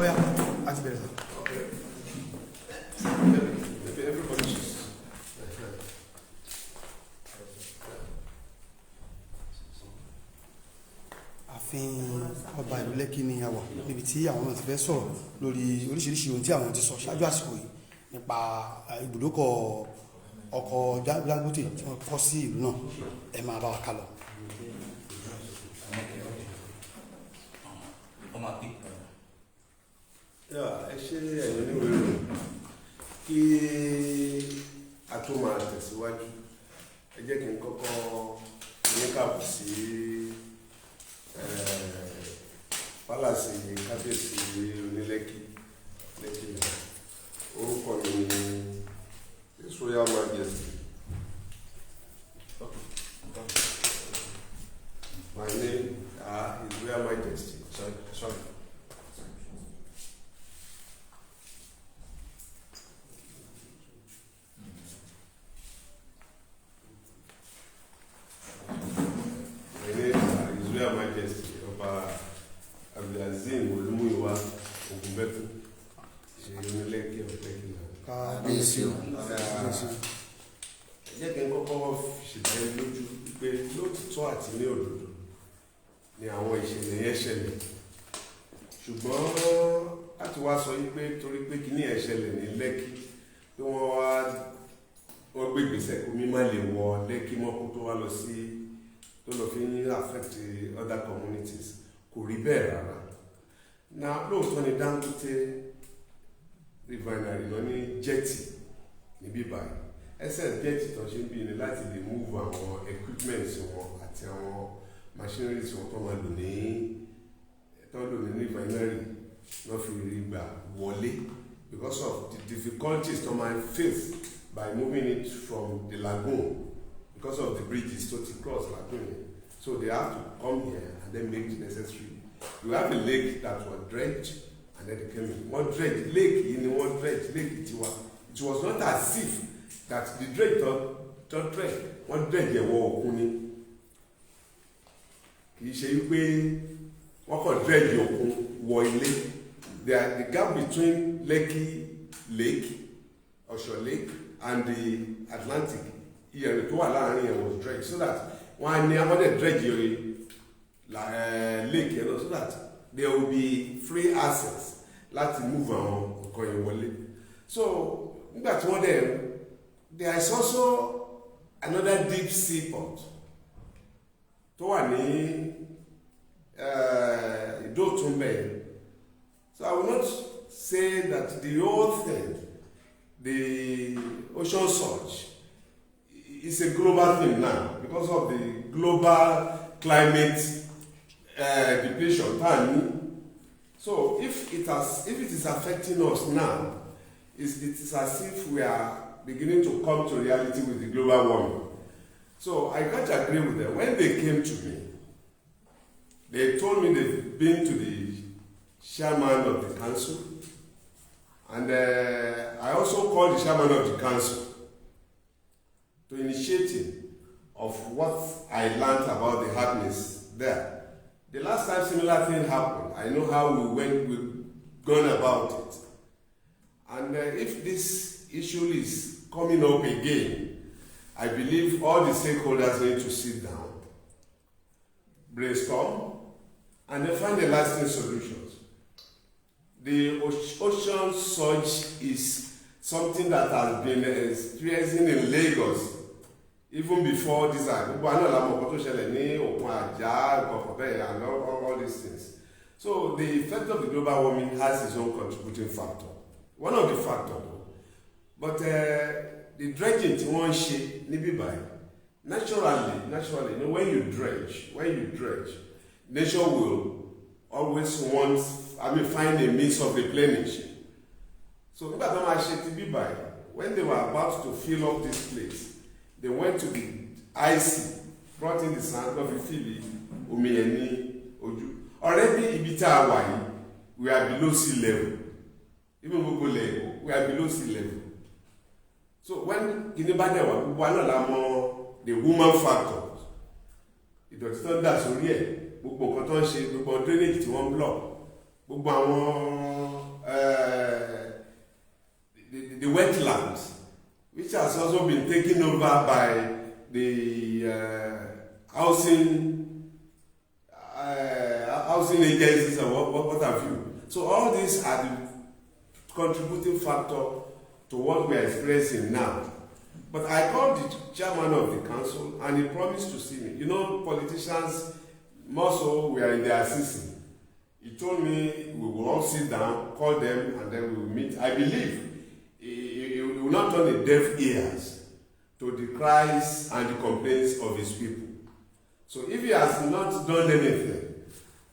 Oh yeah, that's better. Okay. Maybe everybody should. Ààfin ọba ìlú Lẹ́kì ní àwà níbi tí àwọn náà ti fẹ́ sọ̀rọ̀ lórí oríṣiríṣi ohun tí àwọn ti sọ ṣáájú àsìkò yìí nípa ibùdókọ̀ ọkọ̀ Dangote tí wọ́n kọ́ sí ìlú náà. Ẹ máa bá wa kálọ. Ẹ ṣe ẹ̀yọ́ ní orí kí a tó máa tẹ̀síwájú ẹ jẹ́ kí n kọ́kọ́ ní káàbù sí pálàsì kábíyèsí onílẹ́kì Lekki orúkọ mi ní His Royal Majesty. My name is Royal Majesty. Sorry. Royal Majesty Oba Of Hrm Olumuyiwa Ogunbekun Lekki Hrm. Kábíyèsí o. Jẹ́ kí n kọ́kọ́ ṣètẹ́ lójú pé lóòtítọ́ àti ní òdodo ni àwọn ìṣẹ̀lẹ̀ yẹn ṣẹlẹ̀, ṣùgbọ́n láti wá sọ pé torí pé kíní ẹ̀ ṣẹlẹ̀ ní Lekki pé wọ́n gbé ìgbésẹ̀ omi má lè wọ Lekki mọ́ kó tó wá lọ sí tó lọ fi ń affect other communities kò rí bẹ́ẹ̀ rárá. Now lóòótọ́ ni Dangote refinery lọ ní jẹ́tì níbí báyìí ẹsẹ̀ jẹ́tì tó ṣe ń bí ni láti lè move àwọn equipment wọn àti àwọn machineries wọn tó máa lò ní refinery lọ́ fi rí gbà wọlé because of the difficulties tó máa face by moving it from the lagoon. Because of the bridges to cross lagoon, so they have to come here and then make the necessary. You have a lake that was dredged and then they came in. One dredge lake in one dredge lake it was not as if that the dredge don't dredge one dredge yẹn wọ òkun ni kì í ṣe wípé wọ́n kàn dredge òkun wọ ilé. The gap between Lekki Lake, Osho Lake, and the Atlantic. Here tó wà láàrin yẹn was dredge so that wọ́n á ní amọ́dẹ̀ dredge lake yẹn so that there will be free access láti move àwọn nǹkan yẹn wọlé. So nígbà tí wọ́n there is also another deep sea port tó wà ní Ìdó-Òtúnbẹ̀. So I will not say that the whole thing, the ocean surge, it's a global thing now because of the global climate depletion. So if it is affecting us now, it is as if we are beginning to come to reality with the global warming. So I got to agree with them. When they came to me, they told me they've been to the chairman of the council, and I also called the chairman of the council to initiating of what I learned about the hardness there. The last time similar thing happened, I know how we've gone about it. And if this issue is coming up again, I believe all the stakeholders need to sit down, brainstorm, and then find a lasting solutions. The ocean surge is something that has been experiencing in Lagos even before this time. And all these things. So the effect of the global warming has its own contributing factor. One of the factors, but the dredging in one shape, naturally, when you dredge, nature will always find a means of replenishing. So when they were about to fill up this place, they went to the icy, brought in the sand of Phoebe, Umiyeni, Oju. Already Ibita we are below sea level. Even Google level, we are below sea level. So when Guinea-Badewa, we are not the woman factors. It was not that so here. Gbogbo nǹkan tó ń ṣe, gbogbo drainage tí wọ́n block, gbogbo àwọn has also been taken over by the housing agencies and what have you. So all these are the contributing factor to what we are experiencing now. But I called the chairman of the council and he promised to see me. You know, politicians, more so, we are in their season. He told me we will all sit down, call them, and then we will meet. I believe he will not turn a deaf ears to the cries and the complaints of his people. So if he has not done anything,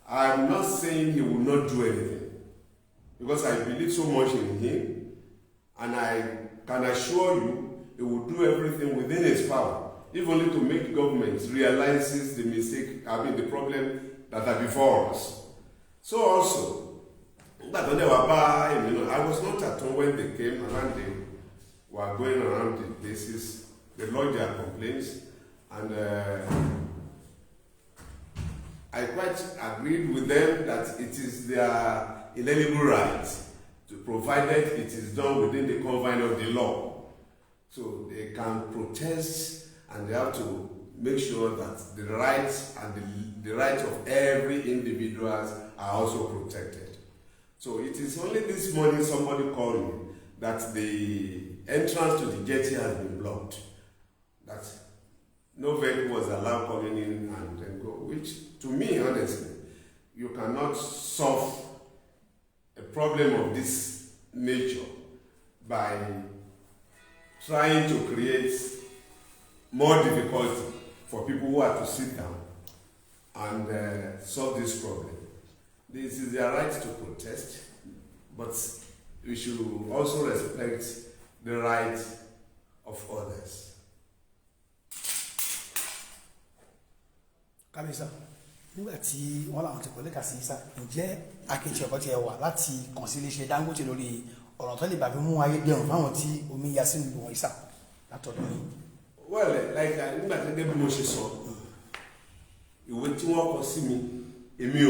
I'm not saying he will not do anything, because I believe so much in him, and I can assure you he will do everything within his power, if only to make government realizes the mistake, the problem that are before us. So also, I was not at home when they came around. They were going around the places, they lodged their complaints, and I quite agreed with them that it is their inalienable right, provided it is done within the confines of the law. So they can protest, and they have to make sure that the rights and the rights of every individual are also protected. So it is only this morning somebody called me that the entrance to the jetty has been blocked, that no vehicle was allowed coming in and then go, which to me, honestly, you cannot solve a problem of this nature by trying to create more difficulty for people who are to sit down and solve this problem. This is their right to protest, but we should also respect the rights of others. Kábíyèsí, nígbà tí wọ́n làwọn ti kọ́lé kàsí sá, ǹjẹ́ akéjì ọ̀pọ̀ ti ẹ̀ wà láti kàn sí iléeṣẹ́ Dangote lórí ọ̀rọ̀ tó lè bàbí mú ayé dẹrùn fáwọn tí omi ya sínú ìlú wọn ìsà látọ̀dọ̀ yìí? Well, like nígbà tí gẹ́gẹ́ bí mo ṣe sọ, ìwé tí wọ́n kọ sí mi, èmi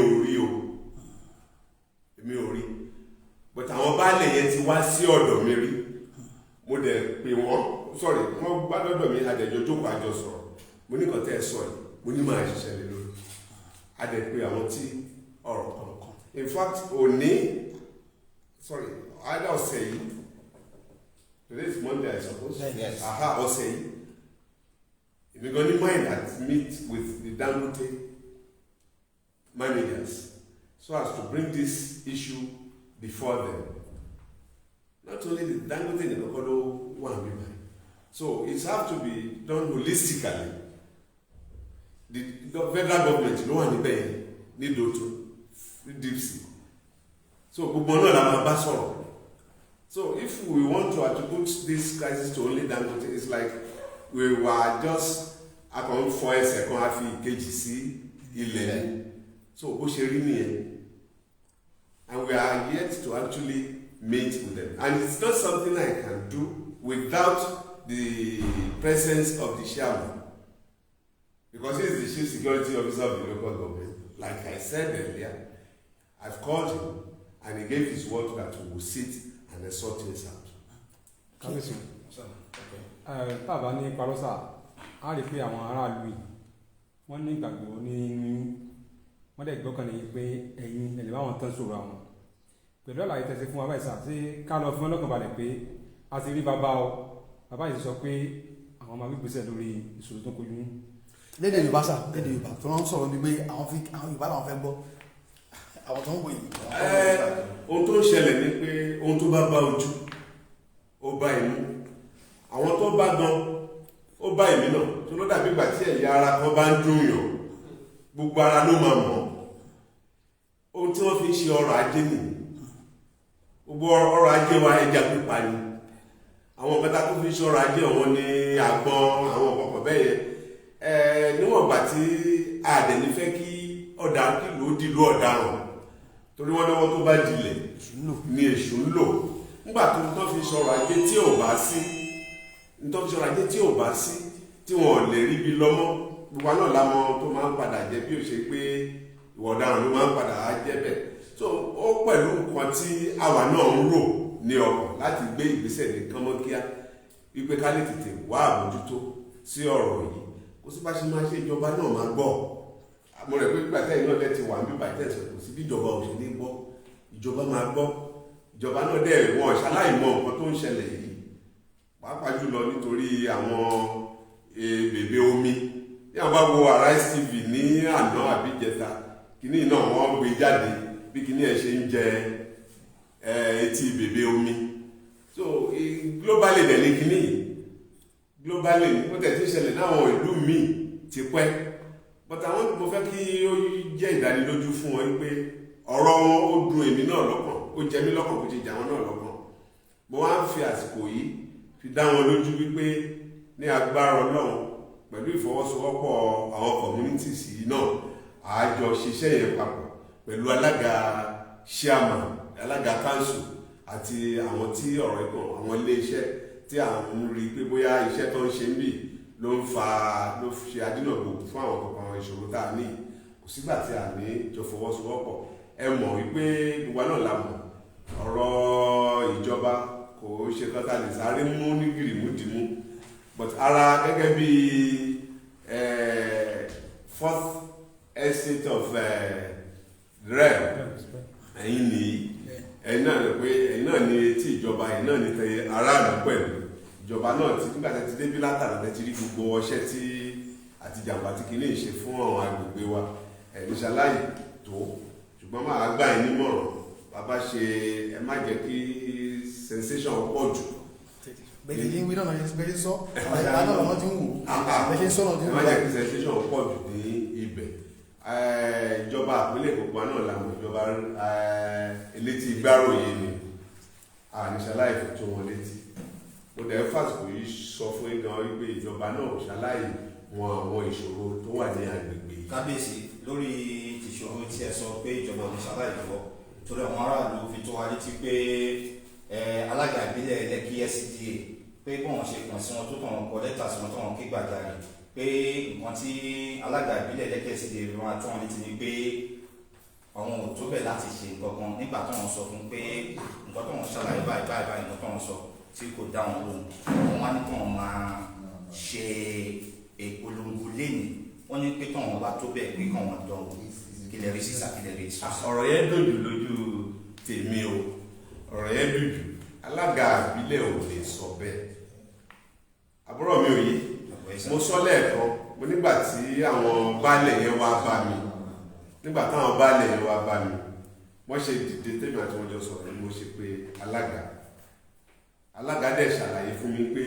ò rí, but àwọn baálẹ̀ yẹn ti wá sí ọ̀dọ̀ mi rí, mo dẹ̀ pè wọ́n, wọ́n gbá lọ́dọ̀ mi, àdẹ̀jọ́ jókòó àjọ sọ̀rọ̀, mo ní kàn tẹ́ ẹ sọ yìí, mo ní máa ṣiṣẹ́ lé lórí, àdẹ̀ pé àwọn tí ọ̀rọ̀ kan. In fact, either ọ̀sẹ̀ yìí, today is Monday, I suppose. Yes. Ọ̀sẹ̀ yìí, we're going to mind that meet with the Dangote managers so as to bring this issue before them. Not only the Dangote and the Kokoro one, so it has to be done holistically. The federal government, no one need to deep sea. So so if we want to attribute this crisis to only Dangote, it's like we were just account for a second half KGC 11. So and we are yet to actually meet with them. And it's not something I can do without the presence of the chairman, because he is the chief security officer of the local government. Like I said earlier, I've called him and he gave his word that we will sit and sort things out. Kábíyèsí, tábà ní parọ́sà, a rí pé àwọn aráàlú yìí wọ́n ní ìgbàgbọ́ nínú, wọ́n dẹ̀ gbọ́kànlé pé ẹ̀yin ẹ̀lẹ́ báwọn tán sọ̀rọ̀ àwọn. Pẹ̀lú àlàyé tẹ̀sí fún wa báyìí sà, tí ká lọ fún ọlọ́kàn balẹ̀ pé a ti rí bàbá yìí sọ pé àwọn máa gbégbèsè lórí ìṣòro tó kojú. Lédè Yorùbá sà, lédè Yorùbá tó ń sọ̀rọ̀ bí pé àwọn Yorùbá làwọn fẹ́ gbọ́, àwọn tó ń wòye. Ohun tó ń ṣẹlẹ̀ ni pé ohun tó bá ojú ó bá inú, àwọn tó bá gan ó bá èmi náà, tó ló dàbí ìgbà tí ẹ̀yà ara kan bá ń dùn yàn, gbogbo ara ló máa mọ̀. Ohun tí wọ́n fi ń ṣe ọrọ̀ ajé nìyí, gbogbo ọrọ̀ ajé wa ẹja pípa ni, àwọn kẹta tó fi ń ṣe ọrọ̀ ajé wọn ní àgbọn àwọn ọ̀pọ̀ bẹ́ẹ̀ yẹn, níwọ̀n ìgbà tí àdẹ̀ ní fẹ́ kí ọ̀dà kìlú ó dìlú ọ̀daràn, torí wọ́n lọ́wọ́ tó bá dilẹ̀ ní èṣù ń lò. Nígbà tó fi ṣọrọ̀ ajé tí ò bá sí, tí wọ́n lè rí bí lọ́mọ́, gbogbo náà lámọ́ tó máa ń padà jẹ́ bí ó ṣe pé ìwà ọ̀daràn ló máa ń padà á jẹ́ bẹ́ẹ̀. So ó pẹ̀lú nǹkan tí àwa náà ń rò ní ọkàn láti gbé ìgbésẹ̀ ní kánmọ́kíá wípé ká lè tètè wá àbójútó sí ọ̀rọ̀ yìí kó sì bá ṣe máa ṣe ìjọba náà máa gbọ́. mo rẹ̀ pé gbàtẹ́ yìí náà lẹ́ti wà ń bíbá ìtẹ̀sọ̀ kò sí bí ìjọba ò ṣe ní gbọ́, ìjọba máa gbọ́. ìjọba náà dẹ̀ wọn ṣaláìmọ̀ nǹkan tó ń ṣẹlẹ̀ yìí pàápàá jùlọ nítorí àwọn bèbè omi. ní àwọn bá wo Arise TV ní àná àbí ìjẹta kíní náà wọ́n gbé jáde bí kíní ẹ̀ ṣe ń jẹ etí bèbè omi. so globally dẹ̀ ní kíní globally ó tẹ̀ tí ń ṣẹlẹ̀ náwọn ìlú míì ti pẹ́, but àwọn mo fẹ́ kí ó jẹ́ ìdánilójú fún wọn pé ọ̀rọ̀ wọn ó dùn èmi náà lọ́kàn, ó jẹ mí lọ́kàn, kó ti jà wọn náà lọ́kàn. mo wá ń fi àsìkò yìí fi dá wọn lójú wípé ní agbára Ọlọ́run pẹ̀lú ìfọwọ́sowọ́pọ̀ àwọn communities yìí náà àjọ ṣiṣẹ́ yẹn papọ̀ pẹ̀lú alága chairman, alága council àti àwọn tí ọ̀rọ̀ ìkàn àwọn iléeṣẹ́ tí à ń rí pé bóyá iṣẹ́ tó ń ṣe ń bì ló ṣe adínàbò fún àwọn kankan ìṣòro tá a ní. kò sígbà tí a ní jọ fọwọ́sowọ́pọ̀. ẹ mọ̀ wípé gbogbo náà la mọ̀ ọ̀rọ̀ ìjọba kò ṣe kọ́ta lè sáré mú ní gìrìmúdìmú, but ara gẹ́gẹ́ bí fourth estate of Hrm ẹ̀yin nìyí, ẹ̀yin náà lè pé ẹ̀yin náà ní etí ìjọba, ẹ̀yin náà ní tẹ aráàlú pẹ̀lú ìjọba náà tí nígbà tí ti débí látara tẹ ti rí gbogbo ọṣẹ́ tí àti jàǹbá tí kìíní ṣe fún àwọn agbègbè wa ẹ̀yin ṣaláyè tó, ṣùgbọ́n máa gbà yín nímọ̀ràn bàbá ṣe ẹ má jẹ́ kí sensation pọ̀ jù. bẹ́ẹ̀ ni wí náà bẹ́ẹ̀ sọ àyà náà wọ́n ti ń wò bẹ́ẹ̀ sọ náà ti ń wò. ẹ má jẹ́ kí sensation pọ̀ jù ní ibẹ̀. ìjọba àpilẹ̀ gbogbo náà làwọn ìjọba elétí gbáròyé ni àníṣaláì fi tó wọn létí. mo dẹ̀ fàsìkò yìí sọ fún yín gan wípé ìjọba náà ṣaláì wọn àwọn ìṣòro tó wà ní agbègbè. kábíyèsí lórí ìṣòro tí ẹ sọ pé ìjọba ò ní ṣaláì lọ́wọ́ torí àwọn aráàlú fi tó wa létí pé alága ìbílẹ̀ Lekki SCDA pé bọ́n ṣe kàn sí wọn tó kàn kọ lẹ́tà sí wọn tó wọn ké gbàjarè pé nǹkan tí alága ìbílẹ̀ Lekki SCDA fi máa tó wọn létí ni pé àwọn ò tó bẹ̀ láti ṣe nǹkan kan nígbà tó wọn sọ fún pé nǹkan tó wọn ṣàlàyé báyìí nǹkan tó wọn sọ tí kò dá wọn lóhùn wọn wá ní kí wọn máa ṣe ìpolongo lẹ́nìí wọ́n ní pé tí wọn bá tó bẹ̀ pé kí wọn dán kílẹ̀ rí sísà kílẹ̀ rí sísà. ọ̀rọ̀ yẹn dòdò lójú tèmi o, ọ̀rọ̀ yẹn dùdù, alága ìbílẹ̀ ò lè sọ bẹ́ẹ̀. àbúrò mi ò yé, mo sọ lẹ́ẹ̀kan mo nígbà tí àwọn baálẹ̀ yẹn wá bá mi, nígbà táwọn baálẹ̀ yẹn wá bá mi wọ́n ṣe dìde tèmi àti wọn jọ sọ̀rọ̀ ni mo ṣe pé alága dẹ̀ ṣàlàyé fún mi pé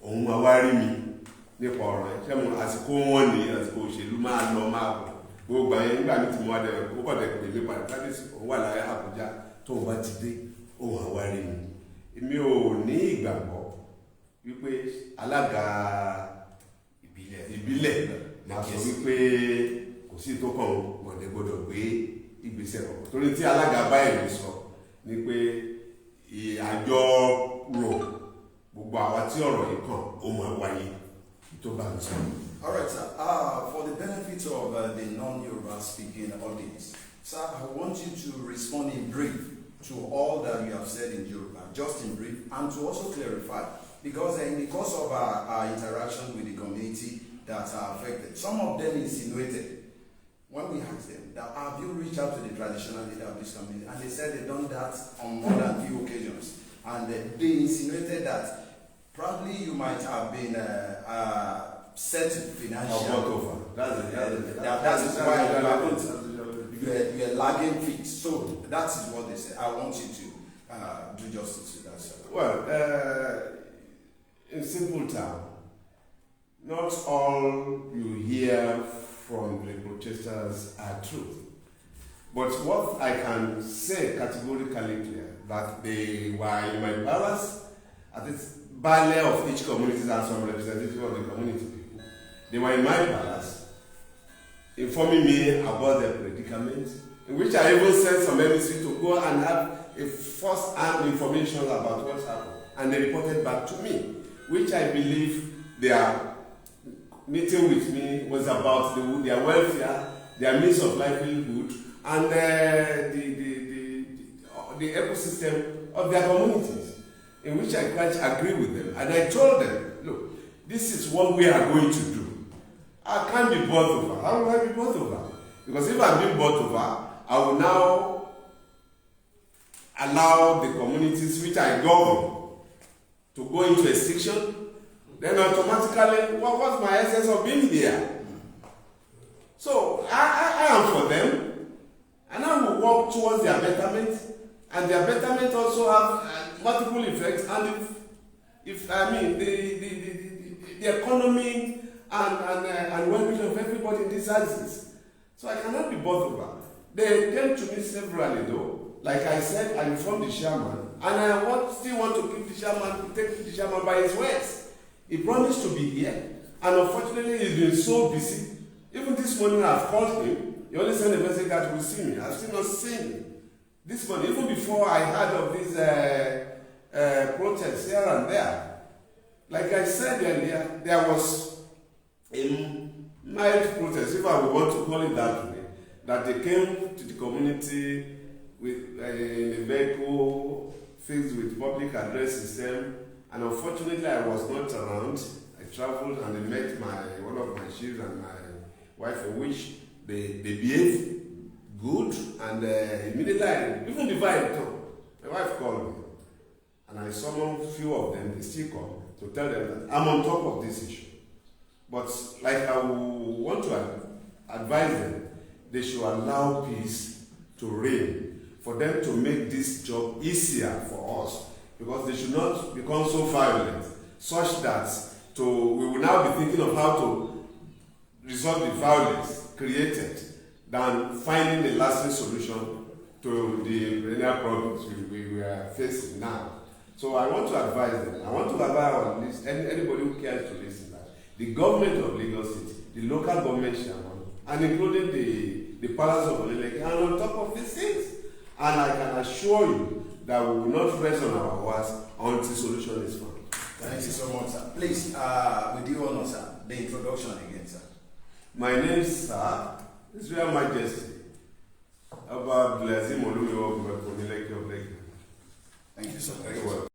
òun máa wá rí mi nípa ọ̀rọ̀ ẹ̀ ṣé mo àsìkò wọn ní àsìkò òṣèlú máa lọ máa bọ̀ gbogbo àyẹn nígbà mi ti mú adé rẹ̀ kó kọ̀dẹ̀ pè mí padà kábíyèsí òun wà láyé Àbújá tóun bá ti dé òun àwa rí mi. èmi ò ní ìgbàgbọ́ wípé alága ìbílẹ̀ máa sọ wípé kò sí tó kàn mọ̀lẹ́ gbọ́dọ̀ gbé ìgbésẹ̀ rọ̀ torí tí alága báyìí sọ ni pé àjọ rò gbogbo àwa tí ọ̀rọ̀ yìí kàn ó máa wáyé tó bá ń sọ. All right, sir. For the benefit of the non-Yoruba speaking audience, sir, I want you to respond in brief to all that you have said in Yoruba, just in brief, and to also clarify, because in the course of our interaction with the community that are affected, some of them insinuated, when we asked them, that have you reached out to the traditional leader of this community, and they said they've done that on more than few occasions, and they insinuated that probably you might have been settled financially. That's why you are lagging feet. So that is what they said. I want you to do justice to that, sir. Well, in simple terms, not all you hear from the protesters are true. But what I can say categorically clear, that they were in my palace, at this baile of each community and some representative of the community people. They were in my palace, informing me about their predicament, in which I even sent some emissary to go and have a first-hand information about what's happened. And they reported back to me, which I believe their meeting with me was about their welfare, their means of livelihood, and the ecosystem of their communities. in which I quite agree with them. And I told them, look, this is what we are going to do. I can't be bought over. How will I be bought over? Because if I'm being bought over, I will now allow the communities which I govern to go into extinction. Then automatically, what's my essence of being there? So I am for them, and I will work towards their betterment, and their betterment also have multiple effects. And if I mean the economy and well-being of everybody in these houses, so I cannot be bothered about. They came to me severally though. Like I said, I informed the chairman, and I still want to keep the chairman, take the chairman by his words. He promised to be here, and unfortunately he's been so busy. Even this morning I've called him. He only sent a message that he will see me. I've still not seen him. This morning, even before I heard of these protests here and there, like I said earlier, there was a mild protest, if I would want to call it that way, that they came to the community with a vehicle fixed with public address system, and unfortunately I was not around. I traveled and I met one of my chiefs and my wife, in which they behaved good, and immediately, even before I talk, my wife called me, and I summoned a few of them. They still come to tell them that I'm on top of this issue. But like I want to advise them, they should allow peace to reign, for them to make this job easier for us, because they should not become so violent, such that we will now be thinking of how to resolve the violence created than finding a lasting solution to the perennial problems we are facing now. So I want to advise them. I want to advise anybody who cares to listen that the government of Lagos City, the local government chairman, and including the Palace of Lekki, are on top of these things. And I can assure you that we will not rest on our words until solution is found. Thank you so much, sir. Please, with you honor, sir, the introduction again, sir. My name is Sir, His Royal Majesty, Oba Of Lekki Hrm Olumuyiwa Ogunbekun, Lekki of Lekki. Thank you, sir. Thank you.